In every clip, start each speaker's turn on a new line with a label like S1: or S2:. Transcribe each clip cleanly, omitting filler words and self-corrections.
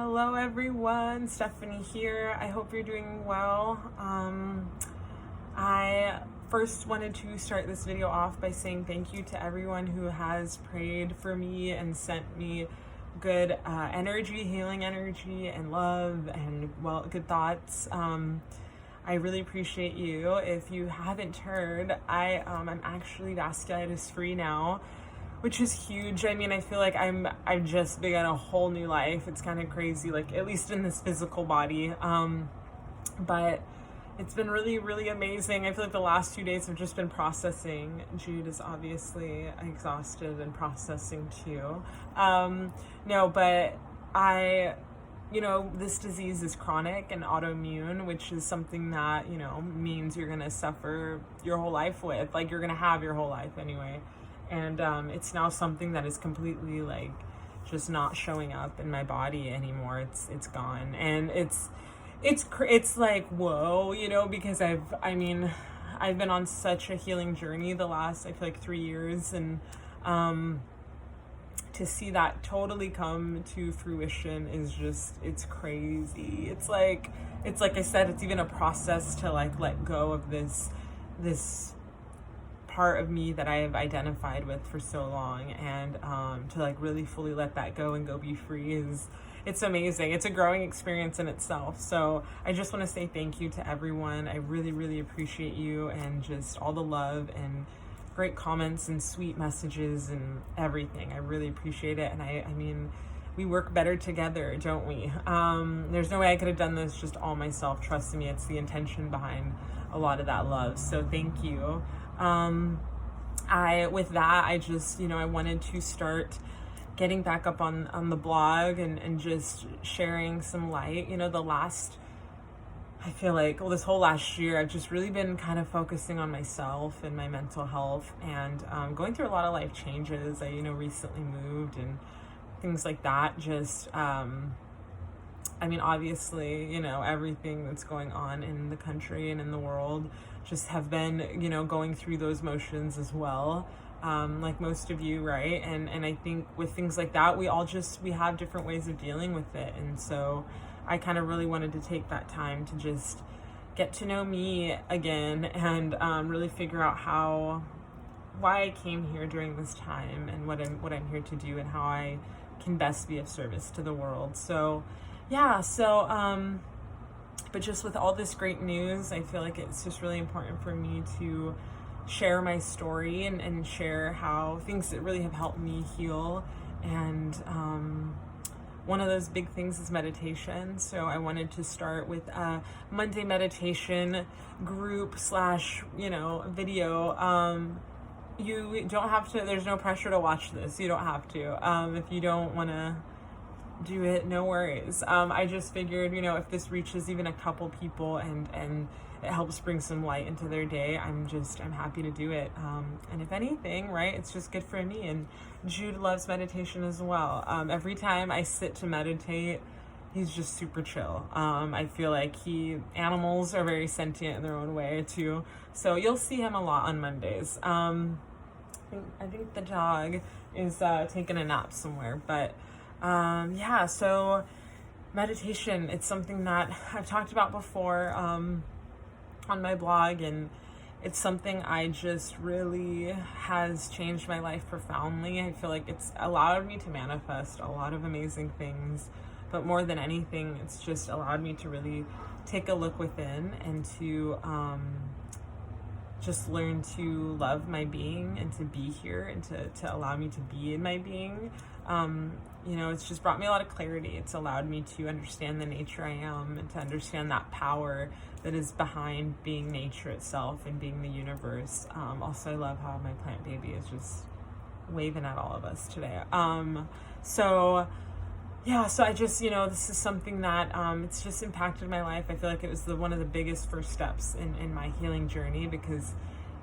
S1: Hello everyone, Stephanie here. I hope you're doing well. I first wanted to start this video off by saying thank you to everyone who has prayed for me and sent me good energy, healing energy, and love, and good thoughts. I really appreciate you. If you haven't heard, I'm actually vasculitis free now, which is huge. I mean, I feel like I've just begun a whole new life. It's kind of crazy, like at least in this physical body. But it's been really, really amazing. I feel like the last 2 days have just been processing. Jude is obviously exhausted and processing too. This disease is chronic and autoimmune, which is something that, means you're gonna suffer your whole life with, like you're gonna have your whole life anyway. And it's now something that is completely like just not showing up in my body anymore. It's gone, and it's like whoa, because I've been on such a healing journey the last, I feel like 3 years, and to see that totally come to fruition is just, it's crazy. It's like I said, it's even a process to like let go of this part of me that I have identified with for so long, and to like really fully let that go and go be free it's amazing. It's a growing experience in itself. So I just want to say thank you to everyone. I really, really appreciate you, and just all the love and great comments and sweet messages and everything. I really appreciate it. And I mean, we work better together, don't we? There's no way I could have done this just all myself. Trust me, it's the intention behind a lot of that love. So thank you. I wanted to start getting back up on the blog and just sharing some light. I feel like this whole last year, I've just really been kind of focusing on myself and my mental health, and going through a lot of life changes. I, recently moved and things like that. Just, obviously, everything that's going on in the country and in the world, just have been, going through those motions as well. Like most of you, right? And I think with things like that, we have different ways of dealing with it. And so I kind of really wanted to take that time to just get to know me again, and really figure out why I came here during this time, and what I'm here to do, and how I can best be of service to the world. So yeah, but just with all this great news, I feel like it's just really important for me to share my story and share how things that really have helped me heal. And one of those big things is meditation. So I wanted to start with a Monday meditation group / video. You don't have to, there's no pressure to watch this. You don't have to. If you don't want to do it, no worries. I just figured, if this reaches even a couple people and it helps bring some light into their day, I'm happy to do it. And if anything, right, it's just good for me. And Jude loves meditation as well. Every time I sit to meditate, he's just super chill. I feel like animals are very sentient in their own way too. So you'll see him a lot on Mondays. I think the dog is taking a nap somewhere, but so meditation, it's something that I've talked about before on my blog, and it's something I just really has changed my life profoundly. I feel like it's allowed me to manifest a lot of amazing things, but more than anything, it's just allowed me to really take a look within, and to just learn to love my being, and to be here, and to allow me to be in my being. It's just brought me a lot of clarity. It's allowed me to understand the nature I am, and to understand that power that is behind being nature itself and being the universe. Also, I love how my plant baby is just waving at all of us today. So I just, this is something that it's just impacted my life. I feel like it was one of the biggest first steps in my healing journey, because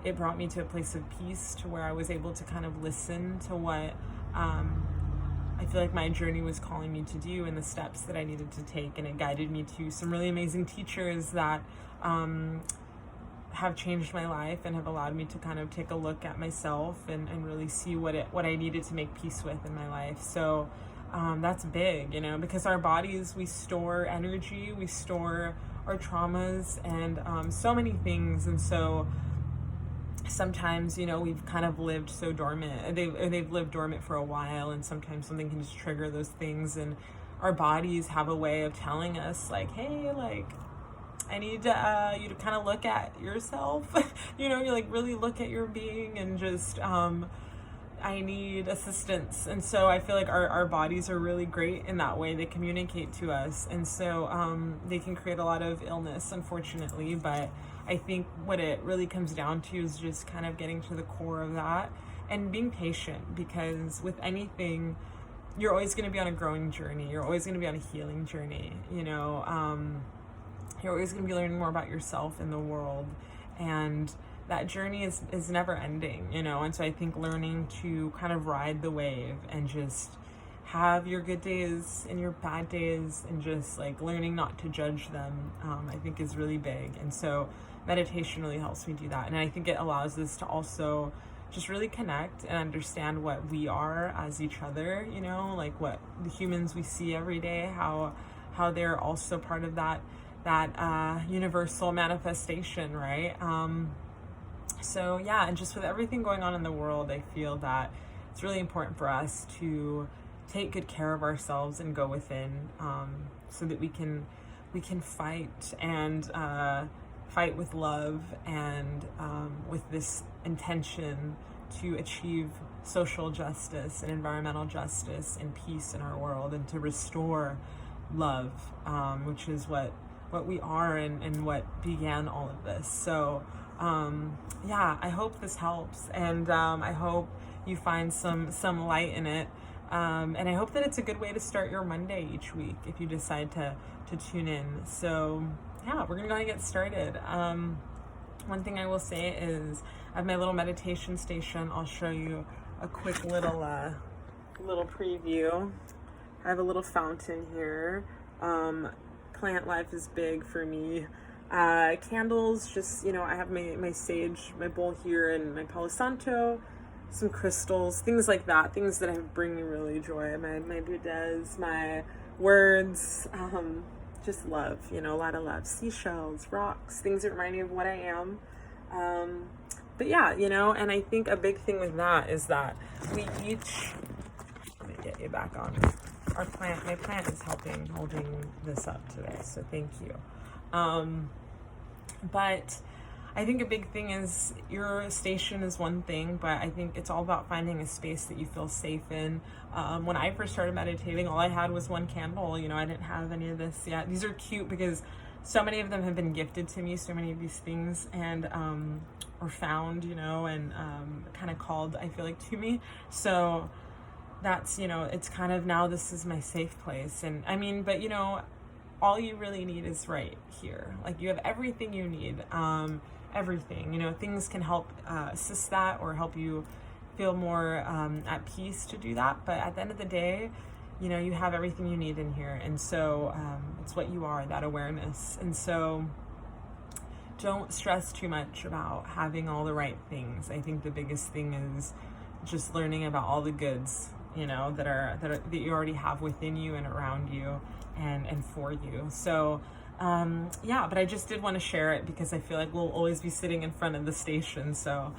S1: it brought me to a place of peace, to where I was able to kind of listen to what I feel like my journey was calling me to do, and the steps that I needed to take. And it guided me to some really amazing teachers that have changed my life, and have allowed me to kind of take a look at myself, and really see what I needed to make peace with in my life. So that's big, you know, because our bodies, we store energy, we store our traumas, and so many things. And so sometimes, you know, we've kind of lived so dormant, they've lived dormant for a while, and sometimes something can just trigger those things, and our bodies have a way of telling us, like, hey, like, I need you to kind of look at yourself. You know, you like really look at your being, and just I need assistance. And so I feel like our bodies are really great in that way. They communicate to us, and so they can create a lot of illness, unfortunately. But I think what it really comes down to is just kind of getting to the core of that and being patient, because with anything, you're always going to be on a growing journey. You're always going to be on a healing journey, you know. You're always going to be learning more about yourself and the world, and that journey is never ending, you know. And so I think learning to kind of ride the wave and just have your good days and your bad days, and just like learning not to judge them, I think is really big. And so meditation really helps me do that. And I think it allows us to also just really connect and understand what we are as each other, you know, like what the humans we see every day, how they're also part of that universal manifestation, right? So yeah, and just with everything going on in the world, I feel that it's really important for us to take good care of ourselves and go within, so that we can fight, and fight with love, and with this intention to achieve social justice and environmental justice and peace in our world, and to restore love, which is what we are, and what began all of this. So yeah, I hope this helps, and I hope you find some light in it, and I hope that it's a good way to start your Monday each week if you decide to tune in. So yeah, we're gonna go ahead and get started. One thing I will say is I have my little meditation station. I'll show you a quick little preview. I have a little fountain here. Plant life is big for me. Candles, just, you know, I have my sage, my bowl here, and my Palo Santo, some crystals, things like that, things that bring me really joy. My Buddhas, my words, just love, you know, a lot of love. Seashells, rocks, things that remind me of what I am. But yeah, you know, and I think a big thing with that is that we each, let me get you back on. My plant is holding this up today, so thank you. But I think a big thing is your station is one thing, but I think it's all about finding a space that you feel safe in. When I first started meditating, all I had was one candle. You know, I didn't have any of this yet. These are cute because so many of them have been gifted to me, so many of these things, and or found, you know, and kind of called, I feel like, to me. So that's, you know, it's kind of now this is my safe place. And I mean, but you know, all you really need is right here. Like, you have everything you need, everything, you know, things can help assist that, or help you feel more at peace to do that. But at the end of the day, you know, you have everything you need in here. And so it's what you are, that awareness. And so don't stress too much about having all the right things. I think the biggest thing is just learning about all the goods, you know, that you already have within you and around you, and for you. So yeah, but I just did want to share it because I feel like we'll always be sitting in front of the station, so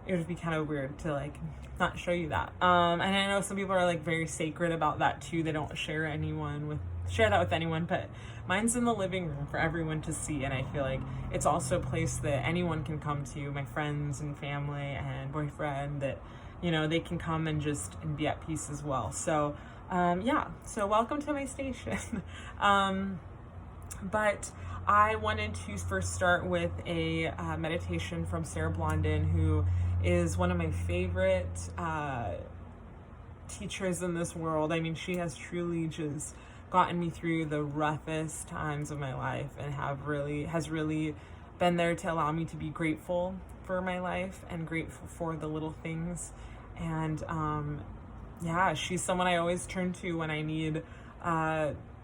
S1: it would be kind of weird to like not show you that. And I know some people are like very sacred about that too. They don't share that with anyone, but mine's in the living room for everyone to see. And I feel like it's also a place that anyone can come to, my friends and family and boyfriend, that, you know, they can come and be at peace as well. So yeah, so welcome to my station. But I wanted to first start with a meditation from Sarah Blondin, who is one of my favorite teachers in this world. I mean, she has truly just gotten me through the roughest times of my life, and has really been there to allow me to be grateful for my life and grateful for the little things. And yeah, she's someone I always turn to when I need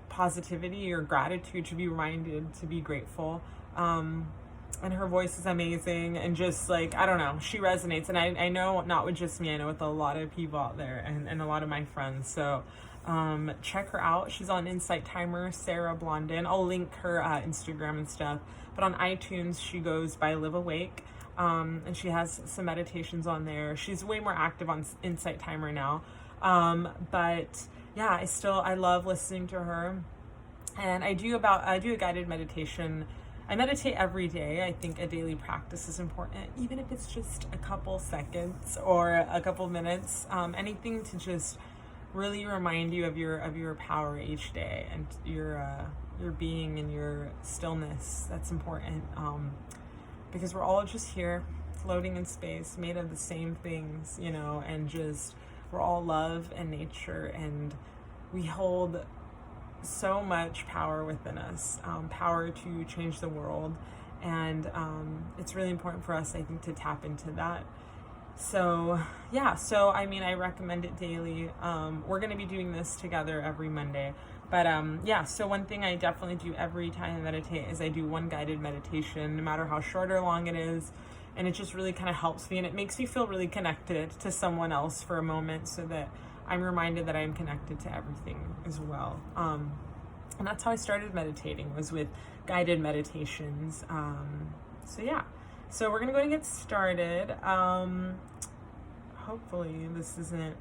S1: positivity or gratitude, to be reminded to be grateful. And her voice is amazing, and just like, I don't know, she resonates. And I know not with just me, I know with a lot of people out there, and a lot of my friends. So check her out. She's on Insight Timer, Sarah Blondin. I'll link her Instagram and stuff. But on iTunes, she goes by Live Awake. And she has some meditations on there. She's way more active on Insight Timer now. But yeah, I love listening to her. And I do a guided meditation. I meditate every day. I think a daily practice is important, even if it's just a couple seconds or a couple minutes. Anything to just really remind you of your power each day and your being and your stillness. That's important, because we're all just here, floating in space, made of the same things, and just we're all love and nature, and we hold so much power within us, power to change the world, and it's really important for us, I think, to tap into that. So yeah, I recommend it daily. We're going to be doing this together every Monday, but so one thing I definitely do every time I meditate is I do one guided meditation, no matter how short or long it is, and it just really kind of helps me, and it makes me feel really connected to someone else for a moment, so that I'm reminded that I'm connected to everything as well. And that's how I started meditating, was with guided meditations. So we're gonna go and get started. Hopefully this isn't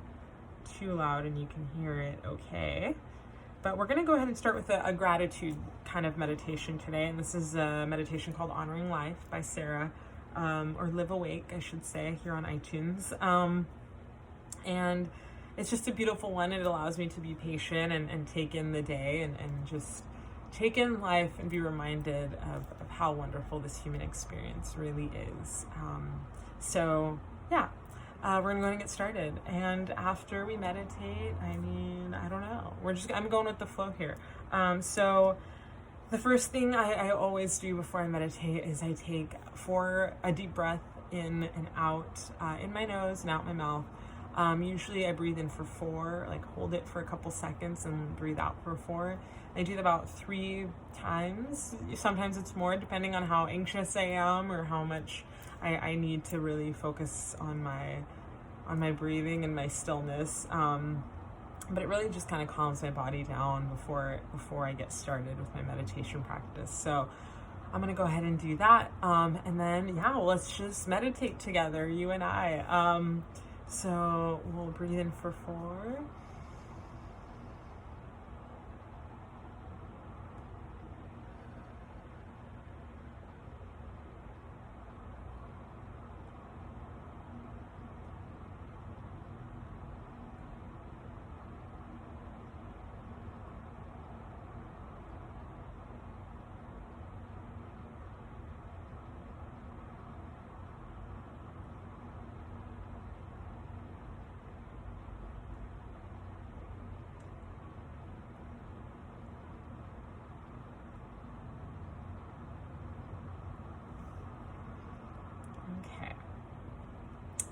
S1: too loud and you can hear it okay. But we're gonna go ahead and start with a gratitude kind of meditation today. And this is a meditation called Honoring Life by Sarah, or Live Awake, I should say, here on iTunes. And it's just a beautiful one. It allows me to be patient and take in the day and just take in life and be reminded of how wonderful this human experience really is. We're gonna go and get started. And after we meditate, I don't know. I'm going with the flow here. So the first thing I always do before I meditate is I take a deep breath in and out, in my nose and out my mouth. Usually I breathe in for 4, hold it for a couple seconds and breathe out for 4. I do that about 3 times. Sometimes it's more, depending on how anxious I am or how much I need to really focus on my breathing and my stillness. But it really just kind of calms my body down before I get started with my meditation practice. So I'm gonna go ahead and do that. And then, let's just meditate together, you and I. So we'll breathe in for 4.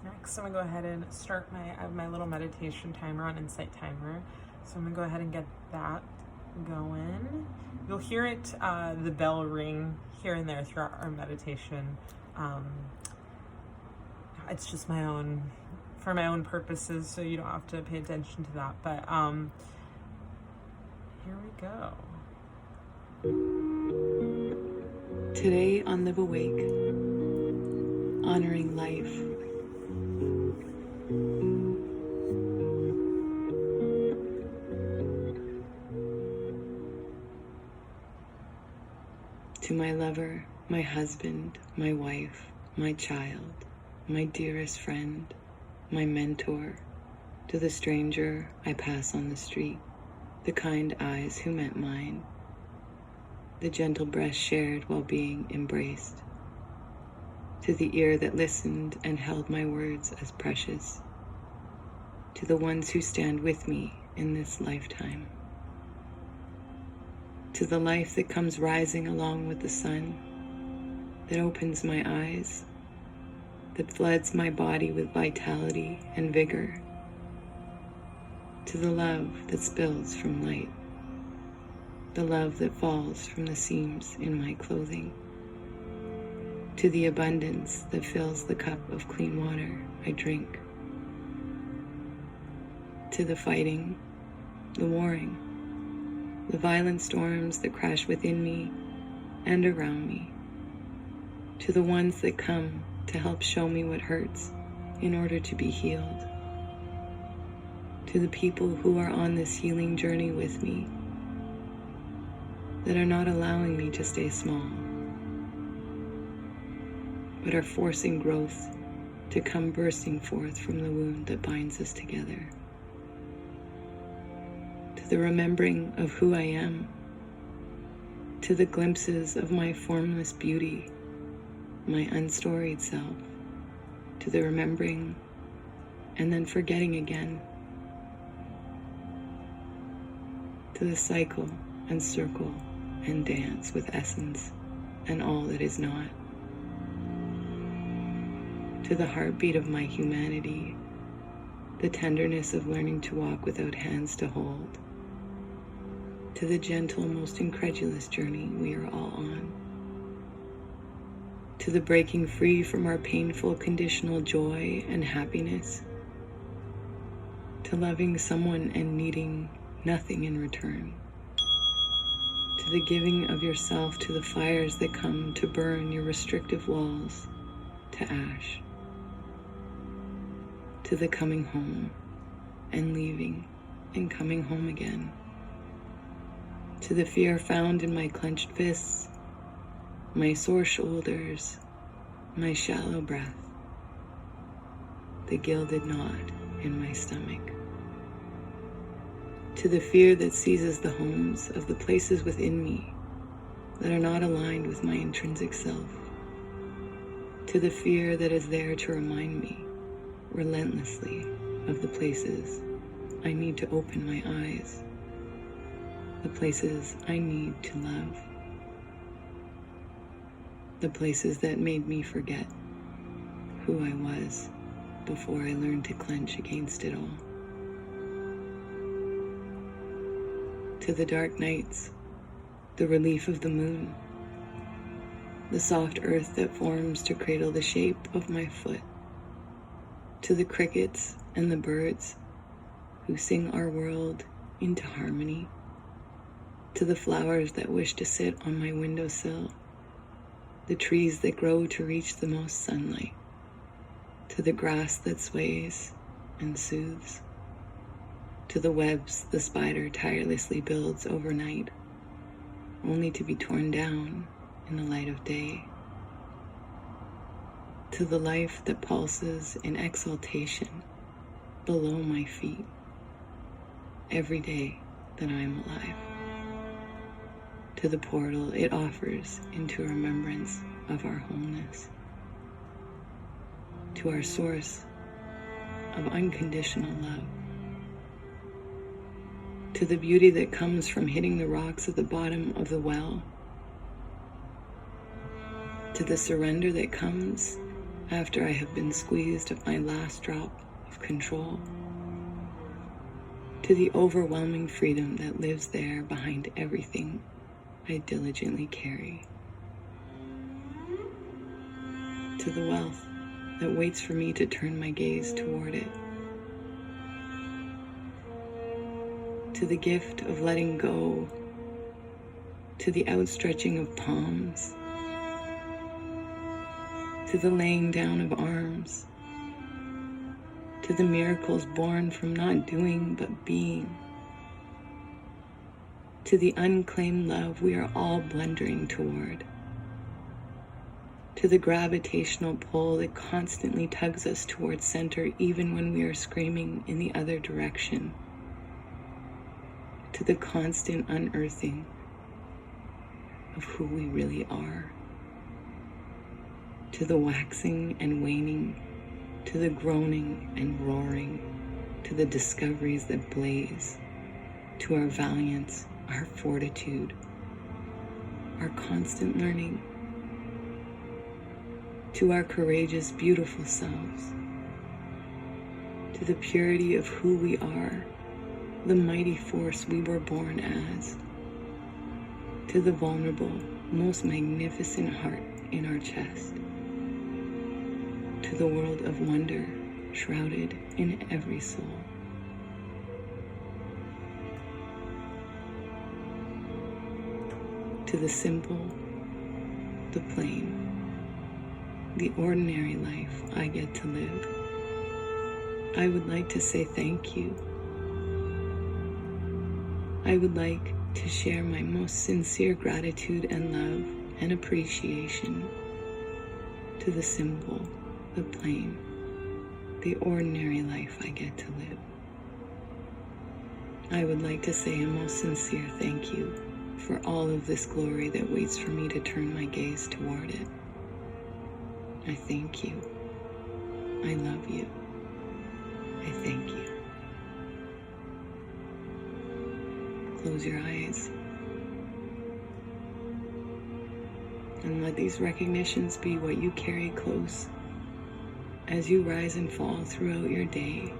S1: Next, I'm gonna go ahead and start my little meditation timer on Insight Timer. So I'm gonna go ahead and get that going. You'll hear it, the bell ring here and there throughout our meditation. It's just for my own purposes, so you don't have to pay attention to that. But here we go.
S2: Today on Live Awake, honoring life. To my lover, my husband, my wife, my child, my dearest friend, my mentor, to the stranger I pass on the street, the kind eyes who met mine, the gentle breast shared while being embraced, to the ear that listened and held my words as precious, to the ones who stand with me in this lifetime, to the life that comes rising along with the sun, that opens my eyes, that floods my body with vitality and vigor, to the love that spills from light, the love that falls from the seams in my clothing, to the abundance that fills the cup of clean water I drink, to the fighting, the warring, the violent storms that crash within me and around me, to the ones that come to help show me what hurts in order to be healed, to the people who are on this healing journey with me, that are not allowing me to stay small, but are forcing growth to come bursting forth from the wound that binds us together, to the remembering of who I am, to the glimpses of my formless beauty, my unstoried self, to the remembering and then forgetting again, to the cycle and circle and dance with essence and all that is not, to the heartbeat of my humanity, the tenderness of learning to walk without hands to hold, to the gentle, most incredulous journey we are all on, to the breaking free from our painful conditional joy and happiness, to loving someone and needing nothing in return, to the giving of yourself to the fires that come to burn your restrictive walls to ash, to the coming home and leaving and coming home again, to the fear found in my clenched fists, my sore shoulders, my shallow breath, the gilded knot in my stomach, to the fear that seizes the homes of the places within me that are not aligned with my intrinsic self, to the fear that is there to remind me relentlessly of the places I need to open my eyes, the places I need to love, the places that made me forget who I was before I learned to clench against it all. To the dark nights, the relief of the moon, the soft earth that forms to cradle the shape of my foot, to the crickets and the birds who sing our world into harmony, to the flowers that wish to sit on my windowsill, the trees that grow to reach the most sunlight, to the grass that sways and soothes, to the webs the spider tirelessly builds overnight, only to be torn down in the light of day, to the life that pulses in exaltation below my feet every day that I am alive, to the portal it offers into remembrance of our wholeness, to our source of unconditional love, to the beauty that comes from hitting the rocks at the bottom of the well, to the surrender that comes after I have been squeezed of my last drop of control, to the overwhelming freedom that lives there behind everything I diligently carry, to the wealth that waits for me to turn my gaze toward it, to the gift of letting go, to the outstretching of palms, to the laying down of arms, to the miracles born from not doing but being, to the unclaimed love we are all blundering toward, to the gravitational pull that constantly tugs us towards center even when we are screaming in the other direction, to the constant unearthing of who we really are, to the waxing and waning, to the groaning and roaring, to the discoveries that blaze, to our valiance, our fortitude, our constant learning, to our courageous, beautiful selves, to the purity of who we are, the mighty force we were born as, to the vulnerable, most magnificent heart in our chest, to the world of wonder shrouded in every soul. to the simple, the plain, the ordinary life I get to live. I would like to say thank you. I would like to share my most sincere gratitude and love and appreciation to the simple, the plain, the ordinary life I get to live. I would like to say a most sincere thank you for all of this glory that waits for me to turn my gaze toward it. I thank you. I love you. I thank you. Close your eyes and let these recognitions be what you carry close as you rise and fall throughout your day.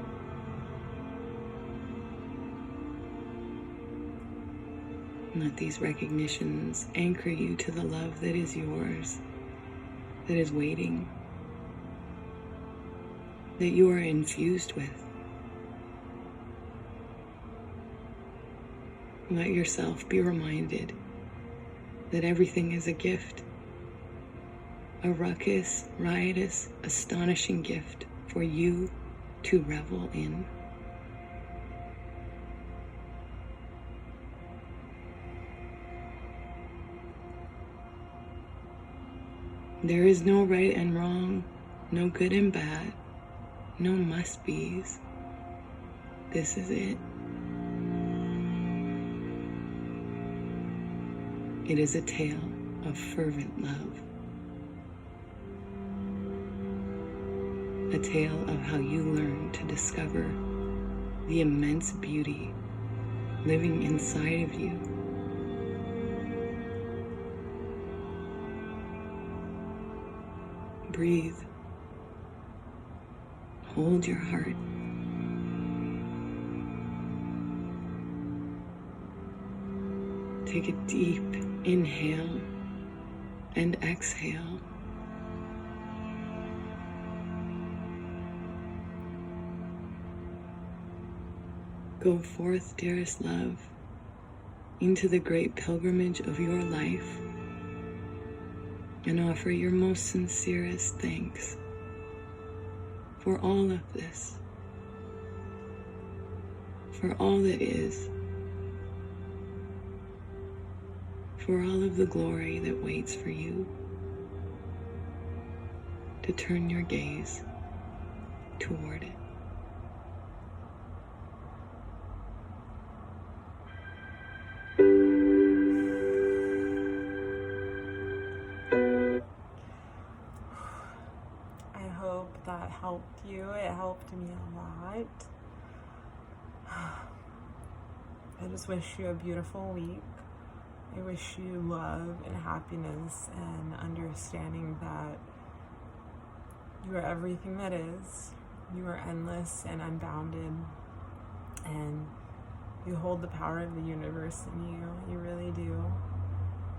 S2: Let these recognitions anchor you to the love that is yours, that is waiting, that you are infused with. Let yourself be reminded that everything is a gift, a ruckus, riotous, astonishing gift for you to revel in. There is no right and wrong, no good and bad, no must-be's. This is it. It is a tale of fervent love. A tale of how you learn to discover the immense beauty living inside of you. Breathe. Hold your heart. Take a deep inhale and exhale. Go forth, dearest love, into the great pilgrimage of your life and offer your most sincerest thanks for all of this, for all that is, for all of the glory that waits for you to turn your gaze toward it.
S1: I hope that helped you. It helped me a lot. I just wish you a beautiful week. I wish you love and happiness and understanding that you are everything that is. You are endless and unbounded, and you hold the power of the universe in you. You really do.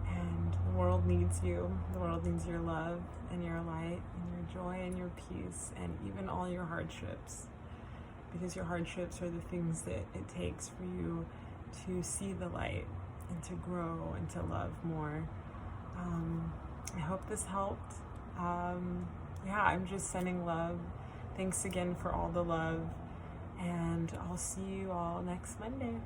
S1: And the world needs you. The world needs your love and your light and your joy and your peace and even all your hardships. Because your hardships are the things that it takes for you to see the light and to grow and to love more. I hope this helped. I'm just sending love. Thanks again for all the love. And I'll see you all next Monday.